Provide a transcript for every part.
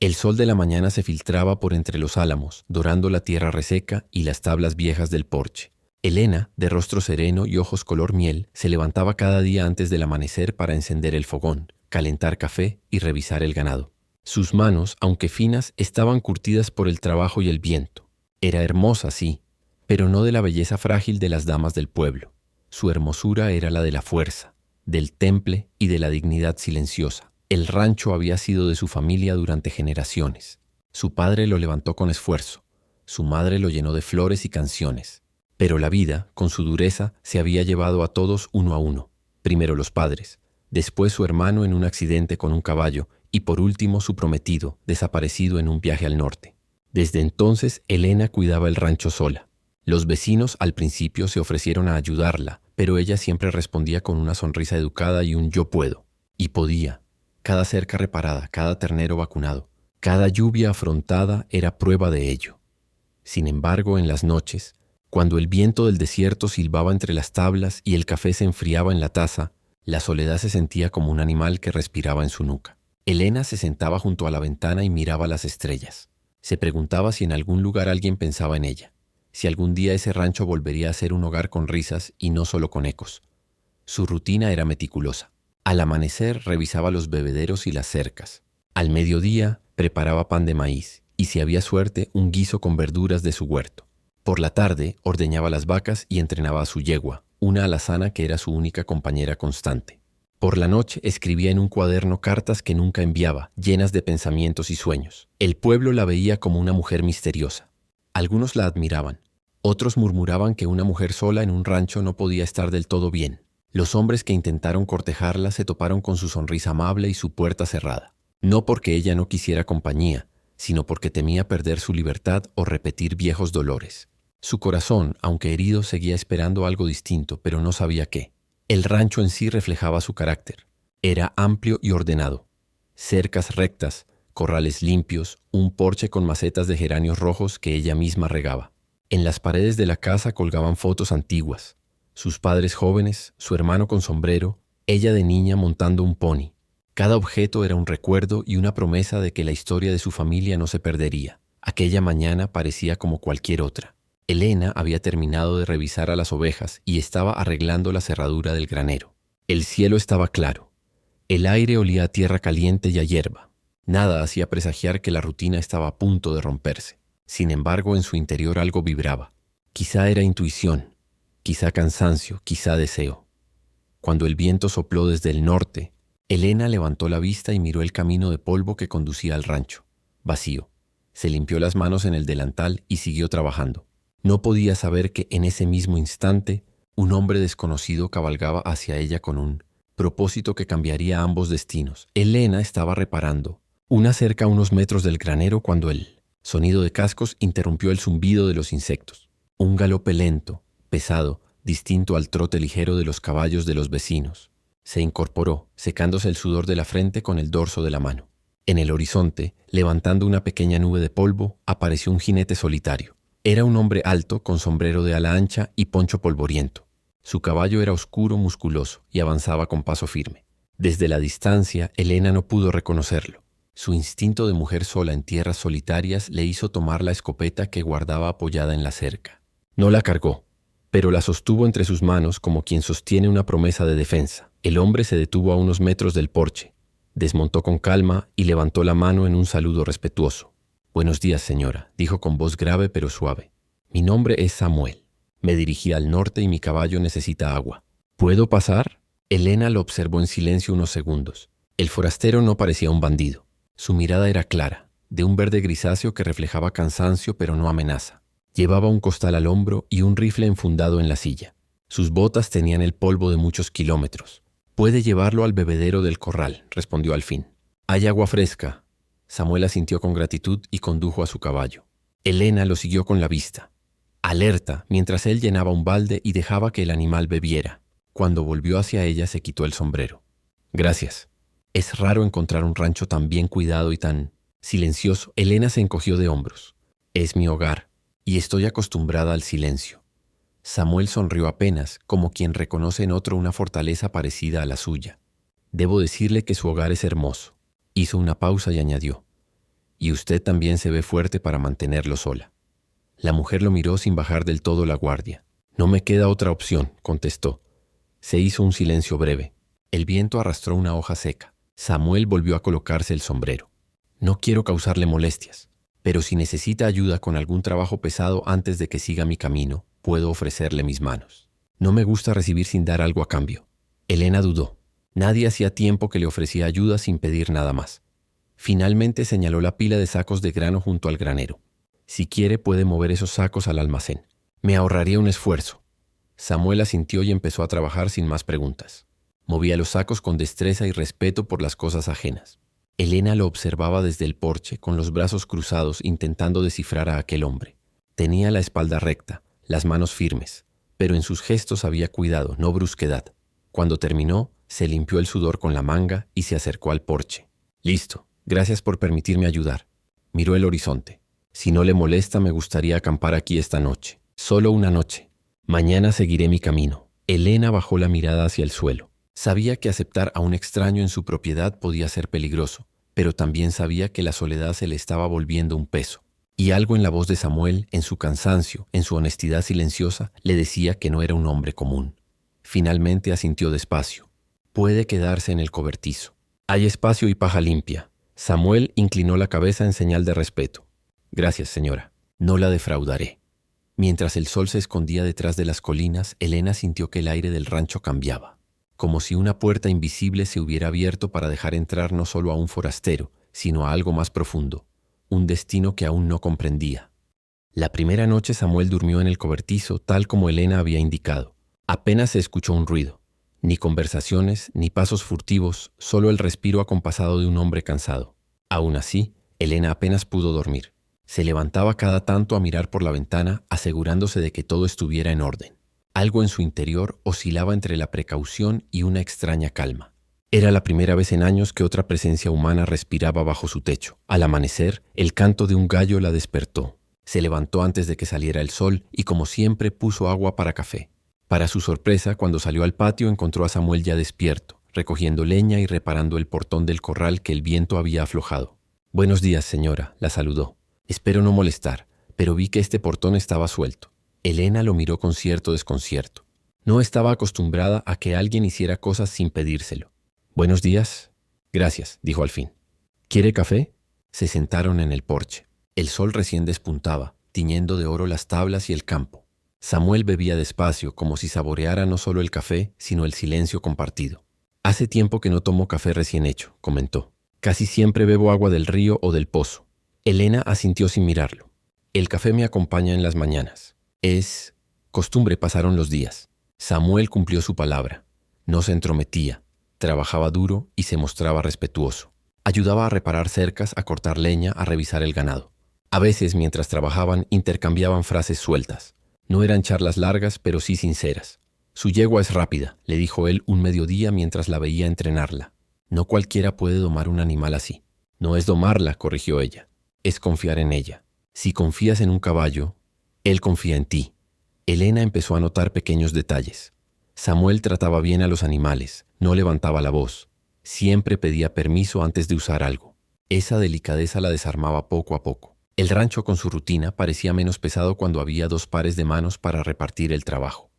El sol de la mañana se filtraba por entre los álamos, dorando la tierra reseca y las tablas viejas del porche. Elena, de rostro sereno y ojos color miel, se levantaba cada día antes del amanecer para encender el fogón, calentar café y revisar el ganado. Sus manos, aunque finas, estaban curtidas por el trabajo y el viento. Era hermosa, sí, pero no de la belleza frágil de las damas del pueblo. Su hermosura era la de la fuerza, del temple y de la dignidad silenciosa. El rancho había sido de su familia durante generaciones. Su padre lo levantó con esfuerzo. Su madre lo llenó de flores y canciones. Pero la vida, con su dureza, se había llevado a todos uno a uno. Primero los padres, después su hermano en un accidente con un caballo y por último su prometido, desaparecido en un viaje al norte. Desde entonces, Elena cuidaba el rancho sola. Los vecinos al principio se ofrecieron a ayudarla, pero ella siempre respondía con una sonrisa educada y un yo puedo. Y podía. Cada cerca reparada, cada ternero vacunado, cada lluvia afrontada era prueba de ello. Sin embargo, en las noches, cuando el viento del desierto silbaba entre las tablas y el café se enfriaba en la taza, la soledad se sentía como un animal que respiraba en su nuca. Elena se sentaba junto a la ventana y miraba las estrellas. Se preguntaba si en algún lugar alguien pensaba en ella, si algún día ese rancho volvería a ser un hogar con risas y no solo con ecos. Su rutina era meticulosa. Al amanecer revisaba los bebederos y las cercas. Al mediodía preparaba pan de maíz y, si había suerte, un guiso con verduras de su huerto. Por la tarde ordeñaba las vacas y entrenaba a su yegua, una alazana que era su única compañera constante. Por la noche escribía en un cuaderno cartas que nunca enviaba, llenas de pensamientos y sueños. El pueblo la veía como una mujer misteriosa. Algunos la admiraban. Otros murmuraban que una mujer sola en un rancho no podía estar del todo bien. Los hombres que intentaron cortejarla se toparon con su sonrisa amable y su puerta cerrada. No porque ella no quisiera compañía, sino porque temía perder su libertad o repetir viejos dolores. Su corazón, aunque herido, seguía esperando algo distinto, pero no sabía qué. El rancho en sí reflejaba su carácter. Era amplio y ordenado. Cercas rectas, corrales limpios, un porche con macetas de geranios rojos que ella misma regaba. En las paredes de la casa colgaban fotos antiguas. Sus padres jóvenes, su hermano con sombrero, ella de niña montando un pony. Cada objeto era un recuerdo y una promesa de que la historia de su familia no se perdería. Aquella mañana parecía como cualquier otra. Elena había terminado de revisar a las ovejas y estaba arreglando la cerradura del granero. El cielo estaba claro. El aire olía a tierra caliente y a hierba. Nada hacía presagiar que la rutina estaba a punto de romperse. Sin embargo, en su interior algo vibraba. Quizá era intuición, quizá cansancio, quizá deseo. Cuando el viento sopló desde el norte, Elena levantó la vista y miró el camino de polvo que conducía al rancho. Vacío. Se limpió las manos en el delantal y siguió trabajando. No podía saber que en ese mismo instante un hombre desconocido cabalgaba hacia ella con un propósito que cambiaría ambos destinos. Elena estaba reparando una cerca a unos metros del granero cuando el sonido de cascos interrumpió el zumbido de los insectos. Un galope lento, pesado, distinto al trote ligero de los caballos de los vecinos. Se incorporó, secándose el sudor de la frente con el dorso de la mano. En el horizonte, levantando una pequeña nube de polvo, apareció un jinete solitario. Era un hombre alto, con sombrero de ala ancha y poncho polvoriento. Su caballo era oscuro, musculoso, y avanzaba con paso firme. Desde la distancia, Elena no pudo reconocerlo. Su instinto de mujer sola en tierras solitarias le hizo tomar la escopeta que guardaba apoyada en la cerca. No la cargó, pero la sostuvo entre sus manos como quien sostiene una promesa de defensa. El hombre se detuvo a unos metros del porche, desmontó con calma y levantó la mano en un saludo respetuoso. «Buenos días, señora», dijo con voz grave pero suave. «Mi nombre es Samuel. Me dirigí al norte y mi caballo necesita agua. ¿Puedo pasar?» Elena lo observó en silencio unos segundos. El forastero no parecía un bandido. Su mirada era clara, de un verde grisáceo que reflejaba cansancio pero no amenaza. Llevaba un costal al hombro y un rifle enfundado en la silla. Sus botas tenían el polvo de muchos kilómetros. «Puede llevarlo al bebedero del corral», respondió al fin. «Hay agua fresca». Samuel asintió con gratitud y condujo a su caballo. Elena lo siguió con la vista, alerta, mientras él llenaba un balde y dejaba que el animal bebiera. Cuando volvió hacia ella se quitó el sombrero. «Gracias. Es raro encontrar un rancho tan bien cuidado y tan silencioso». Elena se encogió de hombros. «Es mi hogar y estoy acostumbrada al silencio». Samuel sonrió apenas, como quien reconoce en otro una fortaleza parecida a la suya. «Debo decirle que su hogar es hermoso». Hizo una pausa y añadió: y usted también se ve fuerte para mantenerlo sola. La mujer lo miró sin bajar del todo la guardia. No me queda otra opción, contestó. Se hizo un silencio breve. El viento arrastró una hoja seca. Samuel volvió a colocarse el sombrero. No quiero causarle molestias, pero si necesita ayuda con algún trabajo pesado antes de que siga mi camino, puedo ofrecerle mis manos. No me gusta recibir sin dar algo a cambio. Elena dudó. Nadie hacía tiempo que le ofrecía ayuda sin pedir nada más. Finalmente señaló la pila de sacos de grano junto al granero. Si quiere, puede mover esos sacos al almacén. Me ahorraría un esfuerzo. Samuel asintió y empezó a trabajar sin más preguntas. Movía los sacos con destreza y respeto por las cosas ajenas. Elena lo observaba desde el porche, con los brazos cruzados, intentando descifrar a aquel hombre. Tenía la espalda recta, las manos firmes, pero en sus gestos había cuidado, no brusquedad. Cuando terminó, se limpió el sudor con la manga y se acercó al porche. Listo, gracias por permitirme ayudar. Miró el horizonte. Si no le molesta, me gustaría acampar aquí esta noche. Solo una noche. Mañana seguiré mi camino. Elena bajó la mirada hacia el suelo. Sabía que aceptar a un extraño en su propiedad podía ser peligroso, pero también sabía que la soledad se le estaba volviendo un peso. Y algo en la voz de Samuel, en su cansancio, en su honestidad silenciosa, le decía que no era un hombre común. Finalmente asintió despacio. Puede quedarse en el cobertizo. Hay espacio y paja limpia. Samuel inclinó la cabeza en señal de respeto. Gracias, señora. No la defraudaré. Mientras el sol se escondía detrás de las colinas, Elena sintió que el aire del rancho cambiaba, como si una puerta invisible se hubiera abierto para dejar entrar no solo a un forastero, sino a algo más profundo, un destino que aún no comprendía. La primera noche Samuel durmió en el cobertizo tal como Elena había indicado. Apenas se escuchó un ruido, ni conversaciones, ni pasos furtivos, solo el respiro acompasado de un hombre cansado. Aún así, Elena apenas pudo dormir. Se levantaba cada tanto a mirar por la ventana, asegurándose de que todo estuviera en orden. Algo en su interior oscilaba entre la precaución y una extraña calma. Era la primera vez en años que otra presencia humana respiraba bajo su techo. Al amanecer, el canto de un gallo la despertó. Se levantó antes de que saliera el sol y, como siempre, puso agua para café. Para su sorpresa, cuando salió al patio, encontró a Samuel ya despierto, recogiendo leña y reparando el portón del corral que el viento había aflojado. «Buenos días, señora», la saludó. «Espero no molestar, pero vi que este portón estaba suelto». Elena lo miró con cierto desconcierto. No estaba acostumbrada a que alguien hiciera cosas sin pedírselo. «Buenos días». «Gracias», dijo al fin. «¿Quiere café?» Se sentaron en el porche. El sol recién despuntaba, tiñendo de oro las tablas y el campo. Samuel bebía despacio, como si saboreara no solo el café, sino el silencio compartido. «Hace tiempo que no tomo café recién hecho», comentó. «Casi siempre bebo agua del río o del pozo». Elena asintió sin mirarlo. «El café me acompaña en las mañanas. Es costumbre». Pasaron los días. Samuel cumplió su palabra. No se entrometía, trabajaba duro y se mostraba respetuoso. Ayudaba a reparar cercas, a cortar leña, a revisar el ganado. A veces, mientras trabajaban, intercambiaban frases sueltas. No eran charlas largas, pero sí sinceras. «Su yegua es rápida», le dijo él un mediodía mientras la veía entrenarla. «No cualquiera puede domar un animal así». «No es domarla», corrigió ella. «Es confiar en ella. Si confías en un caballo, él confía en ti». Elena empezó a notar pequeños detalles. Samuel trataba bien a los animales, no levantaba la voz. Siempre pedía permiso antes de usar algo. Esa delicadeza la desarmaba poco a poco. El rancho con su rutina parecía menos pesado cuando había 2 pares de manos para repartir el trabajo.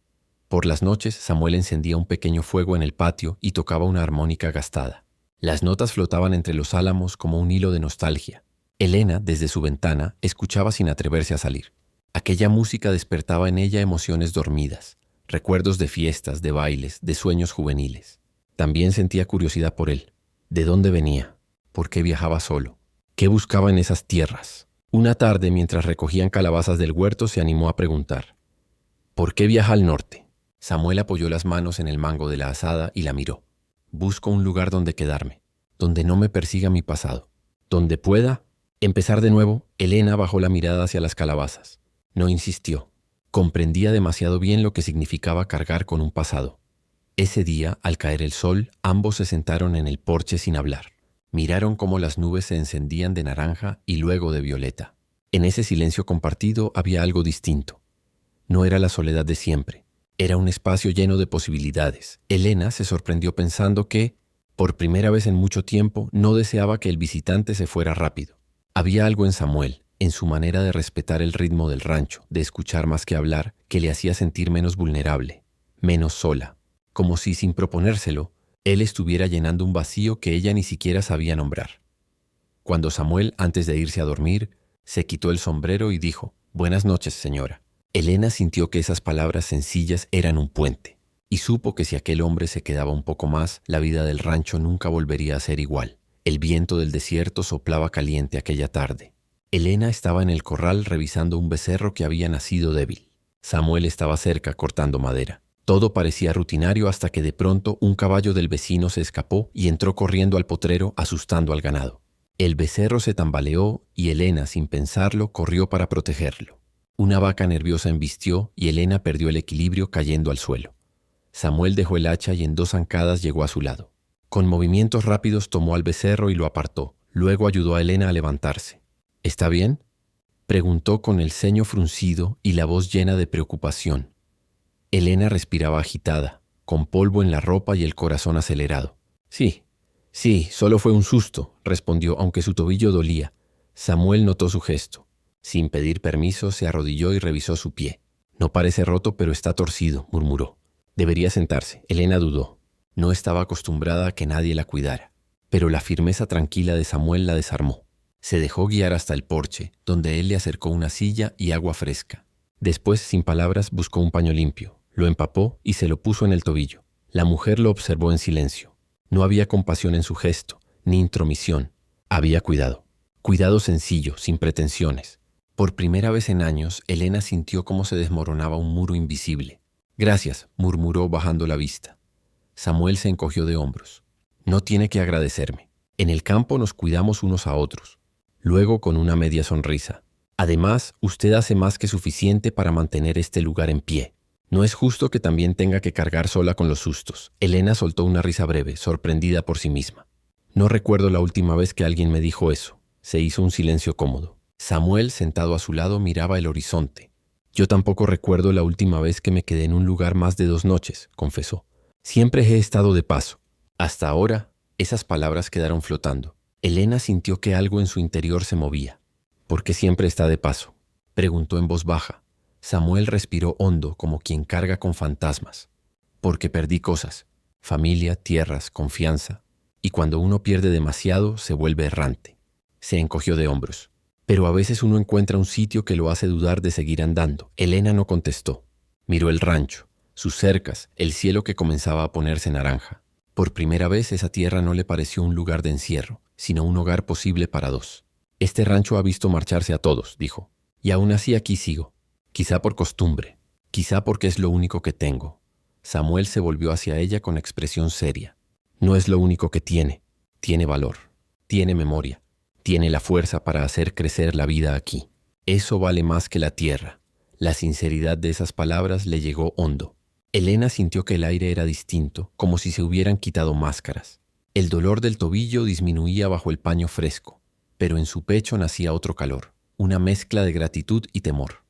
Por las noches, Samuel encendía un pequeño fuego en el patio y tocaba una armónica gastada. Las notas flotaban entre los álamos como un hilo de nostalgia. Elena, desde su ventana, escuchaba sin atreverse a salir. Aquella música despertaba en ella emociones dormidas, recuerdos de fiestas, de bailes, de sueños juveniles. También sentía curiosidad por él. ¿De dónde venía? ¿Por qué viajaba solo? ¿Qué buscaba en esas tierras? Una tarde, mientras recogían calabazas del huerto, se animó a preguntar: ¿por qué viaja al norte? Samuel apoyó las manos en el mango de la azada y la miró. «Busco un lugar donde quedarme, donde no me persiga mi pasado, donde pueda empezar de nuevo». Elena bajó la mirada hacia las calabazas. No insistió. Comprendía demasiado bien lo que significaba cargar con un pasado. Ese día, al caer el sol, ambos se sentaron en el porche sin hablar. Miraron cómo las nubes se encendían de naranja y luego de violeta. En ese silencio compartido había algo distinto. No era la soledad de siempre. Era un espacio lleno de posibilidades. Elena se sorprendió pensando que, por primera vez en mucho tiempo, no deseaba que el visitante se fuera rápido. Había algo en Samuel, en su manera de respetar el ritmo del rancho, de escuchar más que hablar, que le hacía sentir menos vulnerable, menos sola, como si sin proponérselo, él estuviera llenando un vacío que ella ni siquiera sabía nombrar. Cuando Samuel, antes de irse a dormir, se quitó el sombrero y dijo: «Buenas noches, señora». Elena sintió que esas palabras sencillas eran un puente, y supo que si aquel hombre se quedaba un poco más, la vida del rancho nunca volvería a ser igual. El viento del desierto soplaba caliente aquella tarde. Elena estaba en el corral revisando un becerro que había nacido débil. Samuel estaba cerca cortando madera. Todo parecía rutinario hasta que de pronto un caballo del vecino se escapó y entró corriendo al potrero asustando al ganado. El becerro se tambaleó y Elena, sin pensarlo, corrió para protegerlo. Una vaca nerviosa embistió y Elena perdió el equilibrio cayendo al suelo. Samuel dejó el hacha y en 2 zancadas llegó a su lado. Con movimientos rápidos tomó al becerro y lo apartó. Luego ayudó a Elena a levantarse. «¿Está bien?», preguntó con el ceño fruncido y la voz llena de preocupación. Elena respiraba agitada, con polvo en la ropa y el corazón acelerado. Sí, solo fue un susto», respondió, aunque su tobillo dolía. Samuel notó su gesto. Sin pedir permiso, se arrodilló y revisó su pie. «No parece roto, pero está torcido», murmuró. «Debería sentarse». Elena dudó. No estaba acostumbrada a que nadie la cuidara. Pero la firmeza tranquila de Samuel la desarmó. Se dejó guiar hasta el porche, donde él le acercó una silla y agua fresca. Después, sin palabras, buscó un paño limpio, lo empapó y se lo puso en el tobillo. La mujer lo observó en silencio. No había compasión en su gesto, ni intromisión. Había cuidado. Cuidado sencillo, sin pretensiones. Por primera vez en años, Elena sintió cómo se desmoronaba un muro invisible. «Gracias», murmuró bajando la vista. Samuel se encogió de hombros. «No tiene que agradecerme. En el campo nos cuidamos unos a otros». Luego, con una media sonrisa: «Además, usted hace más que suficiente para mantener este lugar en pie. No es justo que también tenga que cargar sola con los sustos». Elena soltó una risa breve, sorprendida por sí misma. «No recuerdo la última vez que alguien me dijo eso». Se hizo un silencio cómodo. Samuel, sentado a su lado, miraba el horizonte. «Yo tampoco recuerdo la última vez que me quedé en un lugar más de 2 noches», confesó. «Siempre he estado de paso». Hasta ahora, esas palabras quedaron flotando. Elena sintió que algo en su interior se movía. «¿Por qué siempre está de paso?», preguntó en voz baja. Samuel respiró hondo, como quien carga con fantasmas. «Porque perdí cosas: familia, tierras, confianza. Y cuando uno pierde demasiado, se vuelve errante». Se encogió de hombros. «Pero a veces uno encuentra un sitio que lo hace dudar de seguir andando». Elena no contestó. Miró el rancho, sus cercas, el cielo que comenzaba a ponerse naranja. Por primera vez esa tierra no le pareció un lugar de encierro, sino un hogar posible para 2. «Este rancho ha visto marcharse a todos», dijo. «Y aún así aquí sigo. Quizá por costumbre, quizá porque es lo único que tengo». Samuel se volvió hacia ella con expresión seria. «No es lo único que tiene. Tiene valor, tiene memoria, tiene la fuerza para hacer crecer la vida aquí. Eso vale más que la tierra». La sinceridad de esas palabras le llegó hondo. Elena sintió que el aire era distinto, como si se hubieran quitado máscaras. El dolor del tobillo disminuía bajo el paño fresco, pero en su pecho nacía otro calor, una mezcla de gratitud y temor.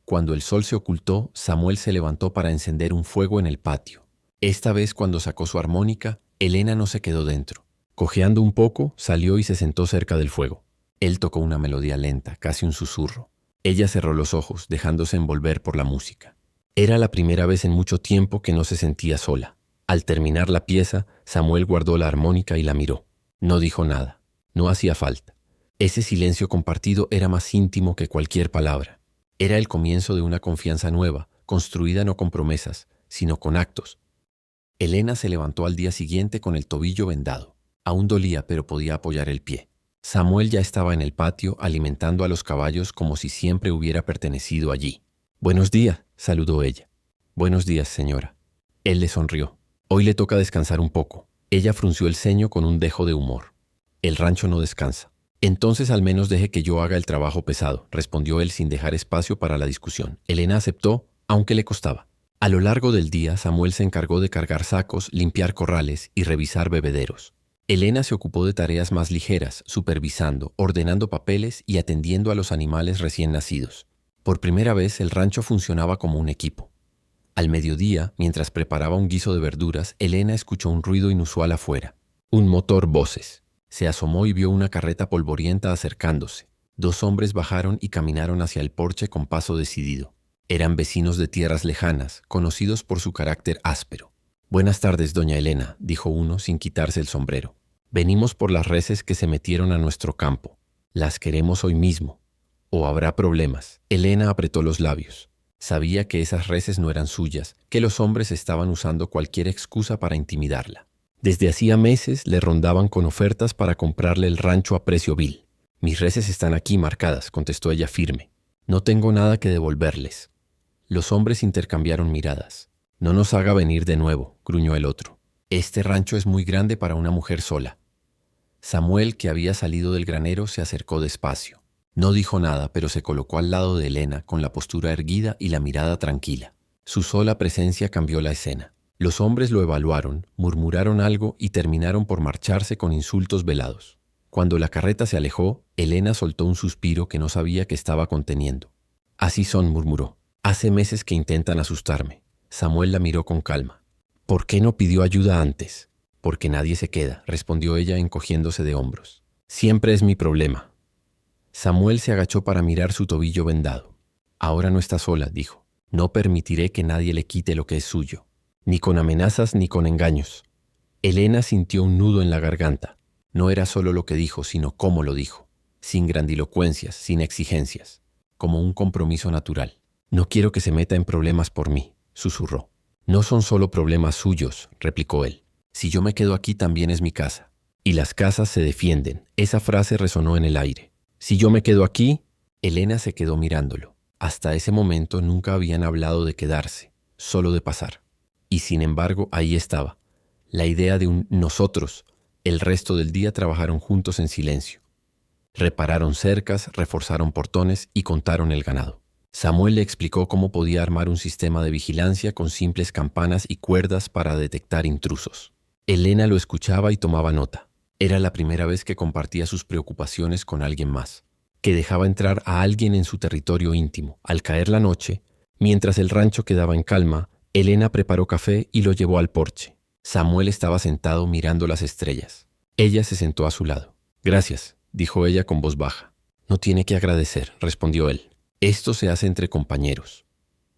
Cuando el sol se ocultó, Samuel se levantó para encender un fuego en el patio. Esta vez, cuando sacó su armónica, Elena no se quedó dentro. Cojeando un poco, salió y se sentó cerca del fuego. Él tocó una melodía lenta, casi un susurro. Ella cerró los ojos, dejándose envolver por la música. Era la primera vez en mucho tiempo que no se sentía sola. Al terminar la pieza, Samuel guardó la armónica y la miró. No dijo nada. No hacía falta. Ese silencio compartido era más íntimo que cualquier palabra. Era el comienzo de una confianza nueva, construida no con promesas, sino con actos. Elena se levantó al día siguiente con el tobillo vendado. Aún dolía, pero podía apoyar el pie. Samuel ya estaba en el patio alimentando a los caballos como si siempre hubiera pertenecido allí. «Buenos días», saludó ella. «Buenos días, señora». Él le sonrió. «Hoy le toca descansar un poco». Ella frunció el ceño con un dejo de humor. «El rancho no descansa». «Entonces al menos deje que yo haga el trabajo pesado», respondió él sin dejar espacio para la discusión. Elena aceptó, aunque le costaba. A lo largo del día, Samuel se encargó de cargar sacos, limpiar corrales y revisar bebederos. Elena se ocupó de tareas más ligeras, supervisando, ordenando papeles y atendiendo a los animales recién nacidos. Por primera vez el rancho funcionaba como un equipo. Al mediodía, mientras preparaba un guiso de verduras, Elena escuchó un ruido inusual afuera. Un motor voces. Se asomó y vio una carreta polvorienta acercándose. 2 hombres bajaron y caminaron hacia el porche con paso decidido. Eran vecinos de tierras lejanas, conocidos por su carácter áspero. «Buenas tardes, doña Elena», dijo uno sin quitarse el sombrero. «Venimos por las reses que se metieron a nuestro campo. Las queremos hoy mismo. ¿O habrá problemas?». Elena apretó los labios. Sabía que esas reses no eran suyas, que los hombres estaban usando cualquier excusa para intimidarla. Desde hacía meses le rondaban con ofertas para comprarle el rancho a precio vil. «Mis reses están aquí marcadas», contestó ella firme. «No tengo nada que devolverles». Los hombres intercambiaron miradas. «No nos haga venir de nuevo», gruñó el otro. «Este rancho es muy grande para una mujer sola». Samuel, que había salido del granero, se acercó despacio. No dijo nada, pero se colocó al lado de Elena con la postura erguida y la mirada tranquila. Su sola presencia cambió la escena. Los hombres lo evaluaron, murmuraron algo y terminaron por marcharse con insultos velados. Cuando la carreta se alejó, Elena soltó un suspiro que no sabía que estaba conteniendo. «Así son», murmuró. «Hace meses que intentan asustarme». Samuel la miró con calma. «¿Por qué no pidió ayuda antes?». «Porque nadie se queda», respondió ella encogiéndose de hombros. «Siempre es mi problema». Samuel se agachó para mirar su tobillo vendado. «Ahora no está sola», dijo. «No permitiré que nadie le quite lo que es suyo. Ni con amenazas ni con engaños». Elena sintió un nudo en la garganta. No era solo lo que dijo, sino cómo lo dijo. Sin grandilocuencias, sin exigencias. Como un compromiso natural. «No quiero que se meta en problemas por mí», susurró. «No son solo problemas suyos», replicó él. «Si yo me quedo aquí también es mi casa. Y las casas se defienden». Esa frase resonó en el aire. «Si yo me quedo aquí», Elena se quedó mirándolo. Hasta ese momento nunca habían hablado de quedarse, solo de pasar. Y sin embargo, ahí estaba. La idea de un nosotros. El resto del día trabajaron juntos en silencio. Repararon cercas, reforzaron portones y contaron el ganado. Samuel le explicó cómo podía armar un sistema de vigilancia con simples campanas y cuerdas para detectar intrusos. Elena lo escuchaba y tomaba nota. Era la primera vez que compartía sus preocupaciones con alguien más, que dejaba entrar a alguien en su territorio íntimo. Al caer la noche, mientras el rancho quedaba en calma, Elena preparó café y lo llevó al porche. Samuel estaba sentado mirando las estrellas. Ella se sentó a su lado. «Gracias», dijo ella con voz baja. «No tiene que agradecer», respondió él. «Esto se hace entre compañeros».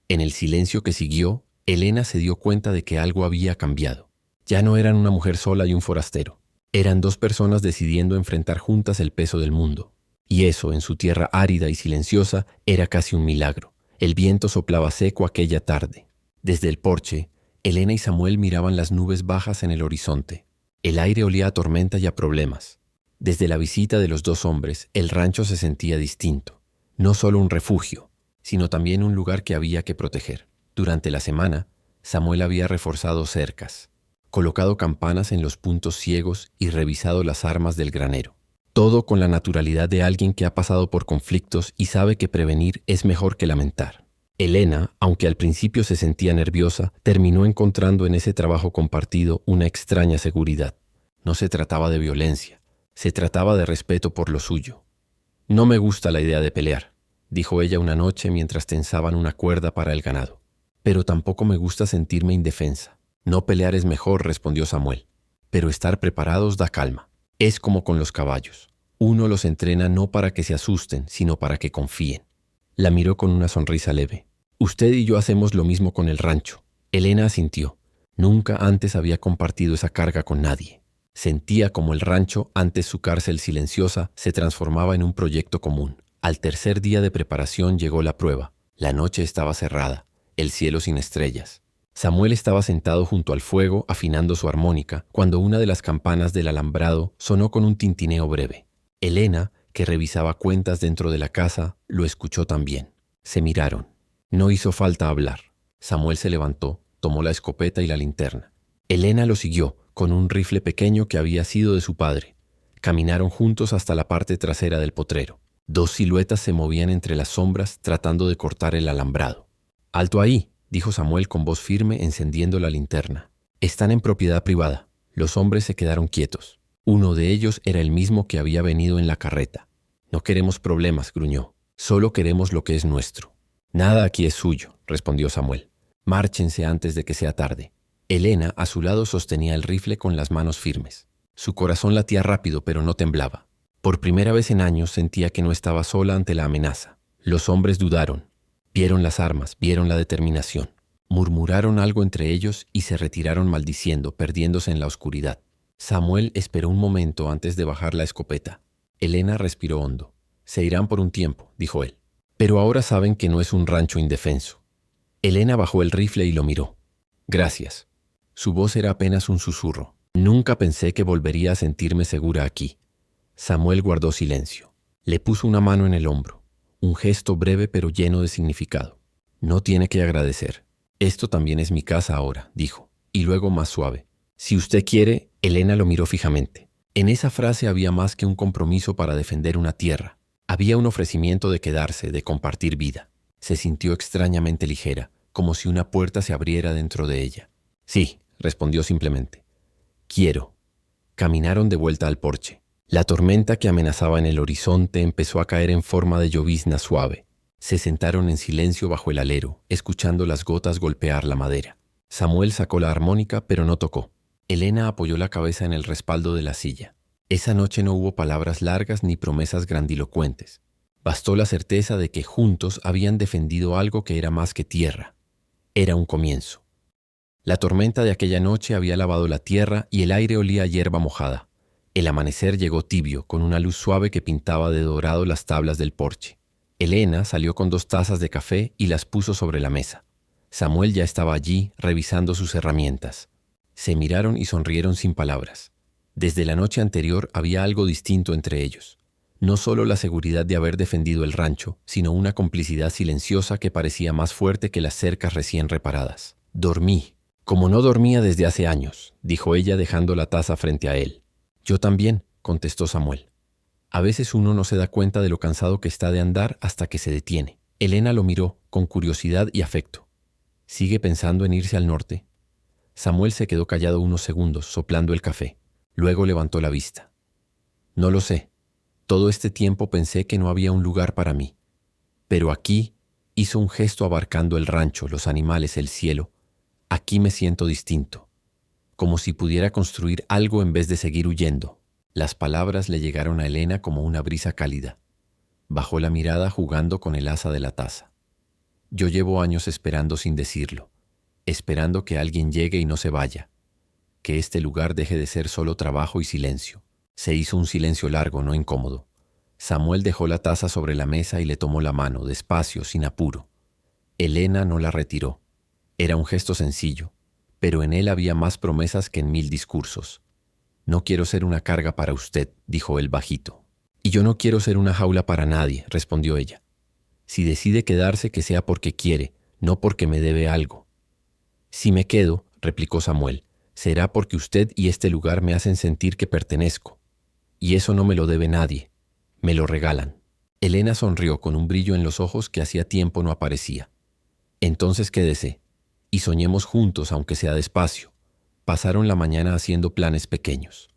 En el silencio que siguió, Elena se dio cuenta de que algo había cambiado. Ya no eran una mujer sola y un forastero. Eran 2 personas decidiendo enfrentar juntas el peso del mundo. Y eso, en su tierra árida y silenciosa, era casi un milagro. El viento soplaba seco aquella tarde. Desde el porche, Elena y Samuel miraban las nubes bajas en el horizonte. El aire olía a tormenta y a problemas. Desde la visita de los 2 hombres, el rancho se sentía distinto. No solo un refugio, sino también un lugar que había que proteger. Durante la semana, Samuel había reforzado cercas, colocado campanas en los puntos ciegos y revisado las armas del granero. Todo con la naturalidad de alguien que ha pasado por conflictos y sabe que prevenir es mejor que lamentar. Elena, aunque al principio se sentía nerviosa, terminó encontrando en ese trabajo compartido una extraña seguridad. No se trataba de violencia, se trataba de respeto por lo suyo. «No me gusta la idea de pelear», dijo ella una noche mientras tensaban una cuerda para el ganado. «Pero tampoco me gusta sentirme indefensa». «No pelear es mejor», respondió Samuel. «Pero estar preparados da calma. Es como con los caballos. Uno los entrena no para que se asusten, sino para que confíen». La miró con una sonrisa leve. «Usted y yo hacemos lo mismo con el rancho». Elena asintió. Nunca antes había compartido esa carga con nadie. Sentía como el rancho, antes su cárcel silenciosa, se transformaba en un proyecto común. Al tercer día de preparación llegó la prueba. La noche estaba cerrada, el cielo sin estrellas. Samuel estaba sentado junto al fuego afinando su armónica cuando una de las campanas del alambrado sonó con un tintineo breve. Elena, que revisaba cuentas dentro de la casa, lo escuchó también. Se miraron. No hizo falta hablar. Samuel se levantó, tomó la escopeta y la linterna. Elena lo siguió, con un rifle pequeño que había sido de su padre. Caminaron juntos hasta la parte trasera del potrero. 2 siluetas se movían entre las sombras tratando de cortar el alambrado. «Alto ahí», dijo Samuel con voz firme encendiendo la linterna. «Están en propiedad privada». Los hombres se quedaron quietos. Uno de ellos era el mismo que había venido en la carreta. «No queremos problemas», gruñó. «Solo queremos lo que es nuestro». «Nada aquí es suyo», respondió Samuel. «Márchense antes de que sea tarde». Elena, a su lado, sostenía el rifle con las manos firmes. Su corazón latía rápido, pero no temblaba. Por primera vez en años sentía que no estaba sola ante la amenaza. Los hombres dudaron. Vieron las armas, vieron la determinación. Murmuraron algo entre ellos y se retiraron maldiciendo, perdiéndose en la oscuridad. Samuel esperó un momento antes de bajar la escopeta. Elena respiró hondo. Se irán por un tiempo, dijo él. Pero ahora saben que no es un rancho indefenso. Elena bajó el rifle y lo miró. Gracias. Su voz era apenas un susurro. Nunca pensé que volvería a sentirme segura aquí. Samuel guardó silencio. Le puso una mano en el hombro. Un gesto breve pero lleno de significado. No tiene que agradecer. Esto también es mi casa ahora, dijo. Y luego más suave. Si usted quiere, Elena lo miró fijamente. En esa frase había más que un compromiso para defender una tierra. Había un ofrecimiento de quedarse, de compartir vida. Se sintió extrañamente ligera, como si una puerta se abriera dentro de ella. Sí, respondió simplemente. Quiero. Caminaron de vuelta al porche. La tormenta que amenazaba en el horizonte empezó a caer en forma de llovizna suave. Se sentaron en silencio bajo el alero, escuchando las gotas golpear la madera. Samuel sacó la armónica, pero no tocó. Elena apoyó la cabeza en el respaldo de la silla. Esa noche no hubo palabras largas ni promesas grandilocuentes. Bastó la certeza de que juntos habían defendido algo que era más que tierra. Era un comienzo. La tormenta de aquella noche había lavado la tierra y el aire olía a hierba mojada. El amanecer llegó tibio, con una luz suave que pintaba de dorado las tablas del porche. Elena salió con 2 tazas de café y las puso sobre la mesa. Samuel ya estaba allí, revisando sus herramientas. Se miraron y sonrieron sin palabras. Desde la noche anterior había algo distinto entre ellos. No solo la seguridad de haber defendido el rancho, sino una complicidad silenciosa que parecía más fuerte que las cercas recién reparadas. Dormí, como no dormía desde hace años, dijo ella dejando la taza frente a él. Yo también, contestó Samuel. A veces uno no se da cuenta de lo cansado que está de andar hasta que se detiene. Elena lo miró con curiosidad y afecto. ¿Sigue pensando en irse al norte? Samuel se quedó callado unos segundos, soplando el café. Luego levantó la vista. No lo sé. Todo este tiempo pensé que no había un lugar para mí. Pero aquí, hizo un gesto abarcando el rancho, los animales, el cielo. Aquí me siento distinto. Como si pudiera construir algo en vez de seguir huyendo. Las palabras le llegaron a Elena como una brisa cálida. Bajó la mirada jugando con el asa de la taza. Yo llevo años esperando sin decirlo, esperando que alguien llegue y no se vaya, que este lugar deje de ser solo trabajo y silencio. Se hizo un silencio largo, no incómodo. Samuel dejó la taza sobre la mesa y le tomó la mano, despacio, sin apuro. Elena no la retiró. Era un gesto sencillo, pero en él había más promesas que en 1000 discursos. No quiero ser una carga para usted, dijo él bajito. Y yo no quiero ser una jaula para nadie, respondió ella. Si decide quedarse, que sea porque quiere, no porque me debe algo. Si me quedo, replicó Samuel, será porque usted y este lugar me hacen sentir que pertenezco. Y eso no me lo debe nadie. Me lo regalan. Elena sonrió con un brillo en los ojos que hacía tiempo no aparecía. Entonces quédese, y soñemos juntos, aunque sea despacio. Pasaron la mañana haciendo planes pequeños.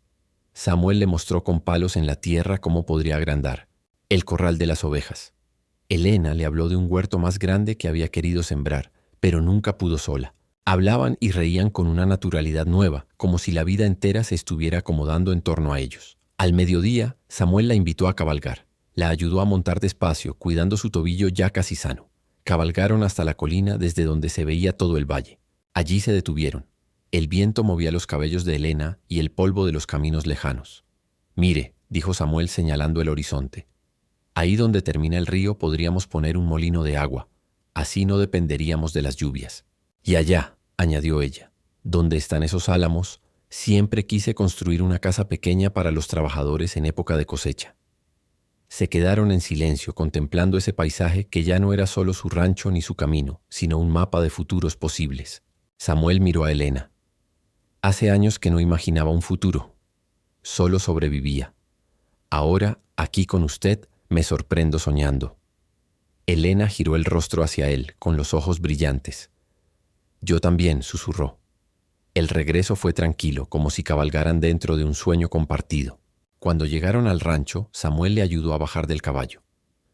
Samuel le mostró con palos en la tierra cómo podría agrandar el corral de las ovejas. Elena le habló de un huerto más grande que había querido sembrar, pero nunca pudo sola. Hablaban y reían con una naturalidad nueva, como si la vida entera se estuviera acomodando en torno a ellos. Al mediodía, Samuel la invitó a cabalgar. La ayudó a montar despacio, cuidando su tobillo ya casi sano. Cabalgaron hasta la colina desde donde se veía todo el valle. Allí se detuvieron. El viento movía los cabellos de Elena y el polvo de los caminos lejanos. «Mire», dijo Samuel señalando el horizonte. «Ahí donde termina el río podríamos poner un molino de agua. Así no dependeríamos de las lluvias. Y allá», añadió ella, «donde están esos álamos, siempre quise construir una casa pequeña para los trabajadores en época de cosecha». Se quedaron en silencio contemplando ese paisaje que ya no era solo su rancho ni su camino, sino un mapa de futuros posibles. Samuel miró a Elena. Hace años que no imaginaba un futuro. Solo sobrevivía. Ahora, aquí con usted, me sorprendo soñando. Elena giró el rostro hacia él, con los ojos brillantes. Yo también, susurró. El regreso fue tranquilo, como si cabalgaran dentro de un sueño compartido. Cuando llegaron al rancho, Samuel le ayudó a bajar del caballo.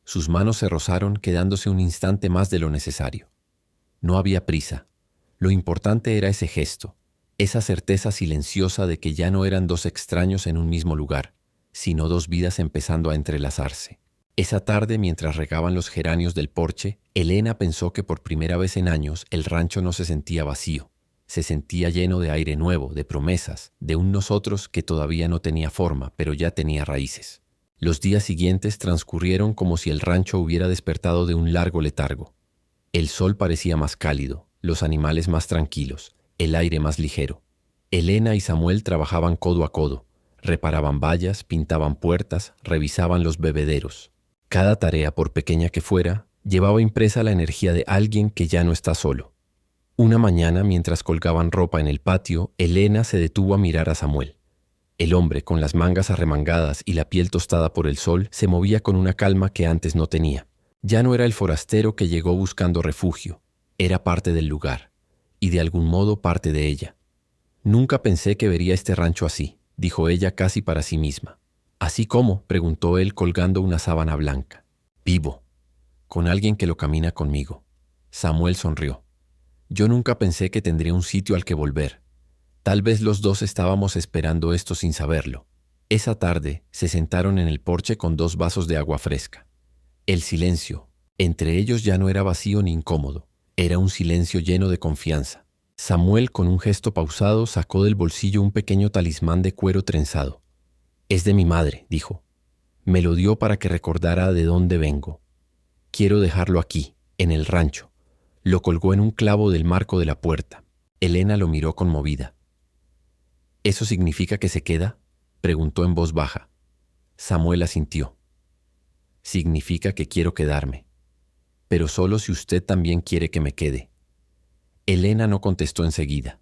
Sus manos se rozaron, quedándose un instante más de lo necesario. No había prisa. Lo importante era ese gesto. esa certeza silenciosa de que ya no eran dos extraños en un mismo lugar, sino dos vidas empezando a entrelazarse. Esa tarde, mientras regaban los geranios del porche, Elena pensó que por primera vez en años el rancho no se sentía vacío. Se sentía lleno de aire nuevo, de promesas, de un nosotros que todavía no tenía forma, pero ya tenía raíces. Los días siguientes transcurrieron como si el rancho hubiera despertado de un largo letargo. El sol parecía más cálido, los animales más tranquilos, el aire más ligero. Elena y Samuel trabajaban codo a codo, reparaban vallas, pintaban puertas, revisaban los bebederos. Cada tarea, por pequeña que fuera, llevaba impresa la energía de alguien que ya no está solo. Una mañana, mientras colgaban ropa en el patio, Elena se detuvo a mirar a Samuel. El hombre, con las mangas arremangadas y la piel tostada por el sol, se movía con una calma que antes no tenía. Ya no era el forastero que llegó buscando refugio, era parte del lugar, y de algún modo parte de ella. «Nunca pensé que vería este rancho así», dijo ella casi para sí misma. «¿Así cómo?», preguntó él colgando una sábana blanca. «Vivo, con alguien que lo camina conmigo». Samuel sonrió. «Yo nunca pensé que tendría un sitio al que volver. Tal vez los dos estábamos esperando esto sin saberlo». Esa tarde se sentaron en el porche con 2 vasos de agua fresca. El silencio, entre ellos ya no era vacío ni incómodo, era un silencio lleno de confianza. Samuel, con un gesto pausado, sacó del bolsillo un pequeño talismán de cuero trenzado. «Es de mi madre», dijo. «Me lo dio para que recordara de dónde vengo. Quiero dejarlo aquí, en el rancho». Lo colgó en un clavo del marco de la puerta. Elena lo miró conmovida. «¿Eso significa que se queda?», preguntó en voz baja. Samuel asintió. «Significa que quiero quedarme, pero solo si usted también quiere que me quede». Elena no contestó enseguida.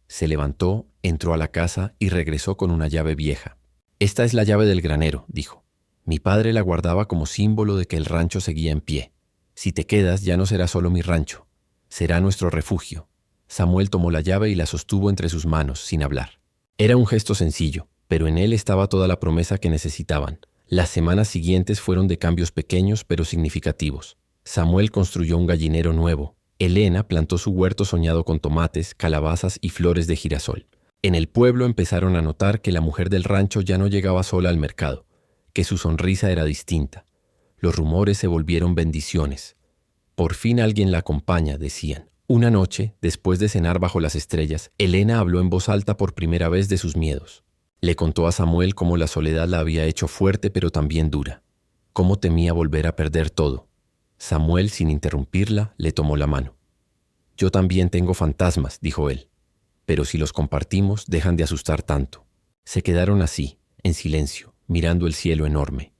Se levantó, entró a la casa y regresó con una llave vieja. «Esta es la llave del granero», dijo. «Mi padre la guardaba como símbolo de que el rancho seguía en pie. Si te quedas, ya no será solo mi rancho, será nuestro refugio». Samuel tomó la llave y la sostuvo entre sus manos, sin hablar. Era un gesto sencillo, pero en él estaba toda la promesa que necesitaban. Las semanas siguientes fueron de cambios pequeños pero significativos. Samuel construyó un gallinero nuevo. Elena plantó su huerto soñado con tomates, calabazas y flores de girasol. En el pueblo empezaron a notar que la mujer del rancho ya no llegaba sola al mercado, que su sonrisa era distinta. Los rumores se volvieron bendiciones. «Por fin alguien la acompaña», decían. Una noche, después de cenar bajo las estrellas, Elena habló en voz alta por primera vez de sus miedos. Le contó a Samuel cómo la soledad la había hecho fuerte pero también dura. Cómo temía volver a perder todo. Samuel, sin interrumpirla, le tomó la mano. «Yo también tengo fantasmas», dijo él. «Pero si los compartimos, dejan de asustar tanto». Se quedaron así, en silencio, mirando el cielo enorme.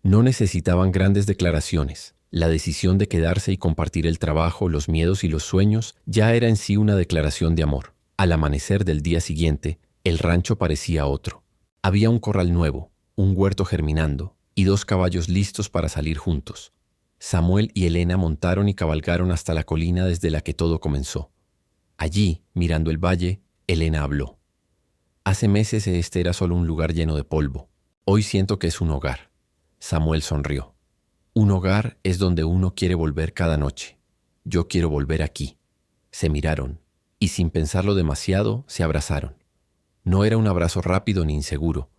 No necesitaban grandes declaraciones. La decisión de quedarse y compartir el trabajo, los miedos y los sueños ya era en sí una declaración de amor. Al amanecer del día siguiente, el rancho parecía otro. Había un corral nuevo, un huerto germinando y 2 caballos listos para salir juntos. Samuel y Elena montaron y cabalgaron hasta la colina desde la que todo comenzó. Allí, mirando el valle, Elena habló. «Hace meses este era solo un lugar lleno de polvo. Hoy siento que es un hogar». Samuel sonrió. «Un hogar es donde uno quiere volver cada noche. Yo quiero volver aquí». Se miraron y, sin pensarlo demasiado, se abrazaron. No era un abrazo rápido ni inseguro.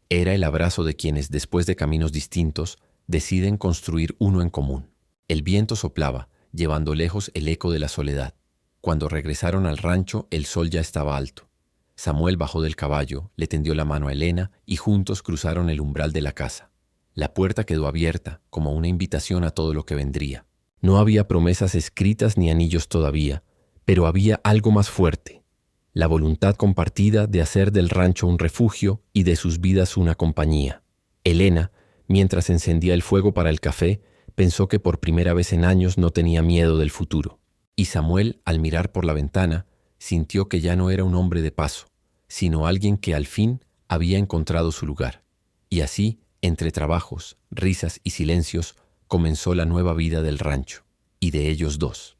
Era el abrazo de quienes, después de caminos distintos, deciden construir uno en común. El viento soplaba, llevando lejos el eco de la soledad. Cuando regresaron al rancho, el sol ya estaba alto. Samuel bajó del caballo, le tendió la mano a Elena y juntos cruzaron el umbral de la casa. La puerta quedó abierta, como una invitación a todo lo que vendría. No había promesas escritas ni anillos todavía, pero había algo más fuerte: la voluntad compartida de hacer del rancho un refugio y de sus vidas una compañía. Elena, mientras encendía el fuego para el café, pensó que por primera vez en años no tenía miedo del futuro. Y Samuel, al mirar por la ventana, sintió que ya no era un hombre de paso, sino alguien que al fin había encontrado su lugar. Y así, entre trabajos, risas y silencios, comenzó la nueva vida del rancho, y de ellos dos.